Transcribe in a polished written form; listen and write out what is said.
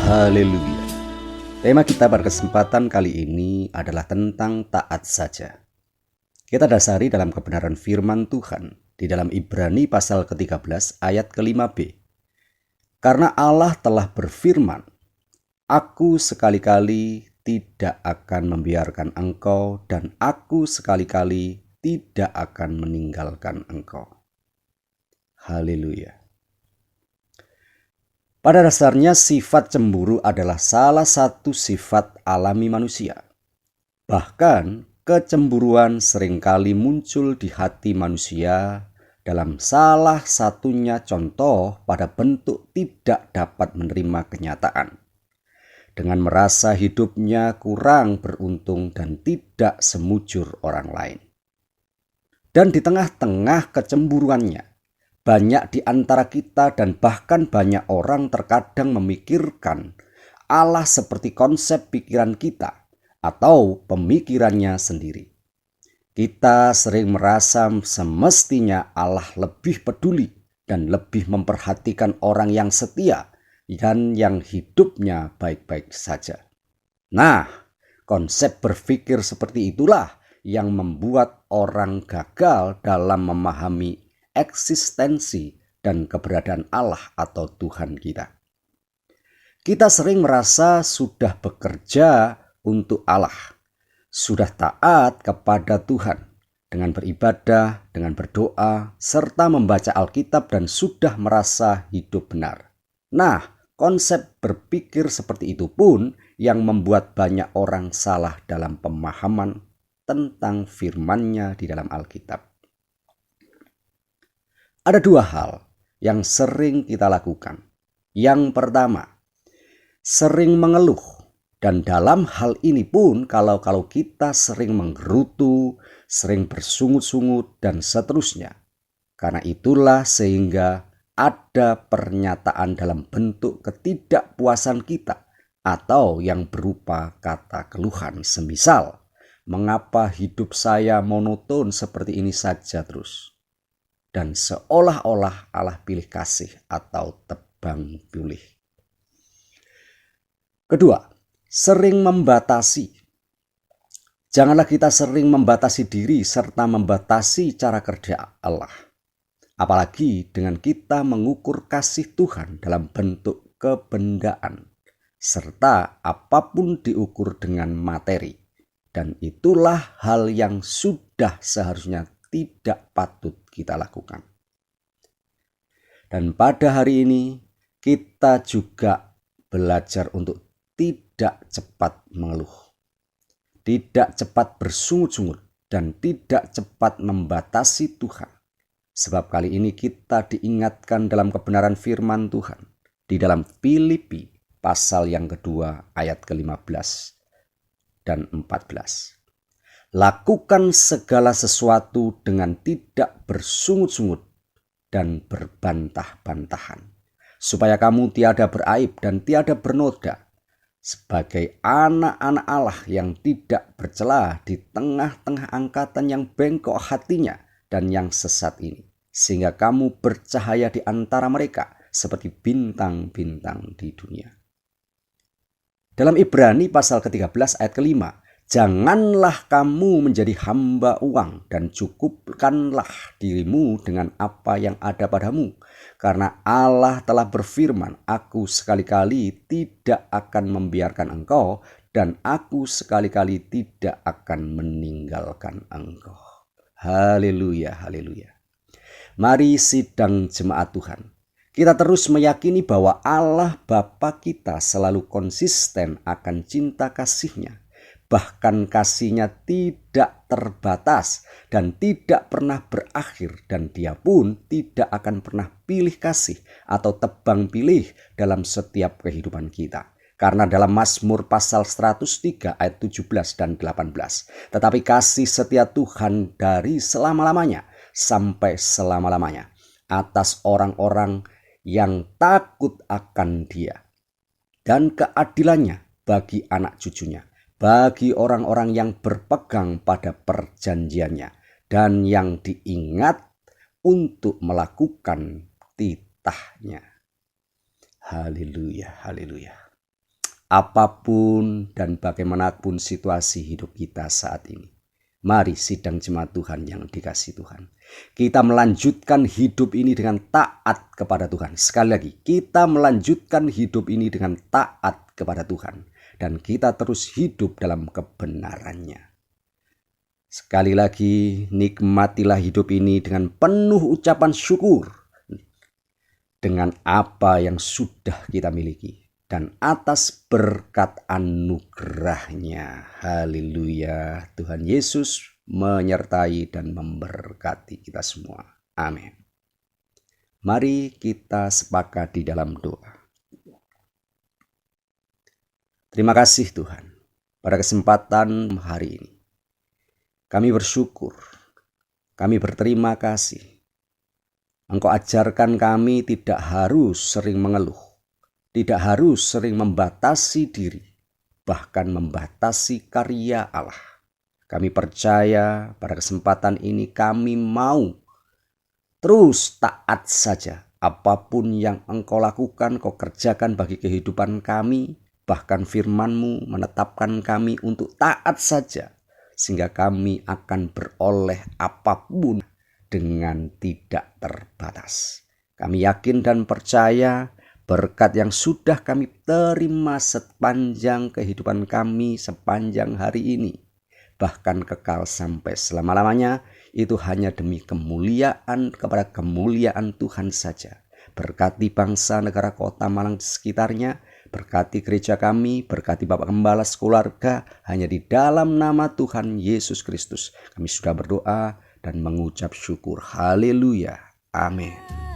Haleluya. Tema kita pada kesempatan kali ini adalah tentang taat saja. Kita dasari dalam kebenaran firman Tuhan di dalam Ibrani pasal ke-13 ayat ke-5b. Karena Allah telah berfirman, "Aku sekali-kali tidak akan membiarkan engkau dan aku sekali-kali tidak akan meninggalkan engkau." Haleluya. Pada dasarnya sifat cemburu adalah salah satu sifat alami manusia. Bahkan kecemburuan seringkali muncul di hati manusia dalam salah satunya contoh pada bentuk tidak dapat menerima kenyataan. Dengan merasa hidupnya kurang beruntung dan tidak semujur orang lain. Dan di tengah-tengah kecemburuannya, banyak di antara kita dan bahkan banyak orang terkadang memikirkan Allah seperti konsep pikiran kita atau pemikirannya sendiri. Kita sering merasa semestinya Allah lebih peduli dan lebih memperhatikan orang yang setia dan yang hidupnya baik-baik saja. Nah, konsep berpikir seperti itulah yang membuat orang gagal dalam memahami eksistensi dan keberadaan Allah atau Tuhan kita. Kita sering merasa sudah bekerja untuk Allah, sudah taat kepada Tuhan dengan beribadah, dengan berdoa, serta membaca Alkitab dan sudah merasa hidup benar. Nah, konsep berpikir seperti itu pun yang membuat banyak orang salah dalam pemahaman tentang firman-Nya di dalam Alkitab. Ada dua hal yang sering kita lakukan. Yang pertama, sering mengeluh. Dan dalam hal ini pun kalau kita sering menggerutu, sering bersungut-sungut dan seterusnya. Karena itulah sehingga ada pernyataan dalam bentuk ketidakpuasan kita atau yang berupa kata keluhan semisal, "Mengapa hidup saya monoton seperti ini saja terus?" Dan seolah-olah Allah pilih kasih atau tebang pilih. Kedua, sering membatasi. Janganlah kita sering membatasi diri serta membatasi cara kerja Allah. Apalagi dengan kita mengukur kasih Tuhan dalam bentuk kebendaan. Serta apapun diukur dengan materi. Dan itulah hal yang sudah seharusnya tidak patut kita lakukan. Dan pada hari ini kita juga belajar untuk tidak cepat mengeluh, tidak cepat bersungut-sungut, dan tidak cepat membatasi Tuhan. Sebab kali ini kita diingatkan dalam kebenaran firman Tuhan di dalam Filipi pasal yang kedua ayat ke-15 dan 14. Lakukan segala sesuatu dengan tidak bersungut-sungut dan berbantah-bantahan, supaya kamu tiada beraib dan tiada bernoda, sebagai anak-anak Allah yang tidak bercela di tengah-tengah angkatan yang bengkok hatinya dan yang sesat ini, sehingga kamu bercahaya di antara mereka seperti bintang-bintang di dunia. Dalam Ibrani pasal ke-13 ayat ke-5, janganlah kamu menjadi hamba uang dan cukupkanlah dirimu dengan apa yang ada padamu. Karena Allah telah berfirman, "Aku sekali-kali tidak akan membiarkan engkau dan aku sekali-kali tidak akan meninggalkan engkau." Haleluya, haleluya. Mari sidang jemaat Tuhan. Kita terus meyakini bahwa Allah Bapa kita selalu konsisten akan cinta kasih-Nya. Bahkan kasih-Nya tidak terbatas dan tidak pernah berakhir, dan Dia pun tidak akan pernah pilih kasih atau tebang pilih dalam setiap kehidupan kita. Karena dalam Mazmur pasal 103 ayat 17 dan 18, tetapi kasih setia Tuhan dari selama-lamanya sampai selama-lamanya atas orang-orang yang takut akan Dia, dan keadilannya bagi anak cucunya, bagi orang-orang yang berpegang pada perjanjiannya dan yang diingat untuk melakukan titahnya. Haleluya, haleluya. apapun dan bagaimanapun situasi hidup kita saat ini. Mari sidang jemaat Tuhan yang dikasihi Tuhan, kita melanjutkan hidup ini dengan taat kepada Tuhan. Sekali lagi, kita melanjutkan hidup ini dengan taat kepada Tuhan. Dan kita terus hidup dalam kebenarannya. Sekali lagi, nikmatilah hidup ini dengan penuh ucapan syukur dengan apa yang sudah kita miliki dan atas berkat anugerahnya. Haleluya. Tuhan Yesus menyertai dan memberkati kita semua. Amin. Mari kita sepakat di dalam doa. Terima kasih Tuhan, pada kesempatan hari ini. Kami bersyukur, kami berterima kasih. Engkau ajarkan kami tidak harus sering mengeluh, tidak harus sering membatasi diri, bahkan membatasi karya Allah. Kami percaya pada kesempatan ini kami mau terus taat saja. Apapun yang Engkau lakukan, Kau kerjakan bagi kehidupan kami. Bahkan firman-Mu menetapkan kami untuk taat saja, sehingga kami akan beroleh apapun dengan tidak terbatas. Kami yakin dan percaya berkat yang sudah kami terima sepanjang kehidupan kami, sepanjang hari ini, bahkan kekal sampai selama-lamanya, itu hanya demi kemuliaan kepada kemuliaan Tuhan saja. Berkati bangsa, negara, kota Malang di sekitarnya, berkati gereja kami, berkati Bapak Gembala sekeluarga, hanya di dalam nama Tuhan Yesus Kristus. Kami sudah berdoa dan mengucap syukur. Haleluya. Amin.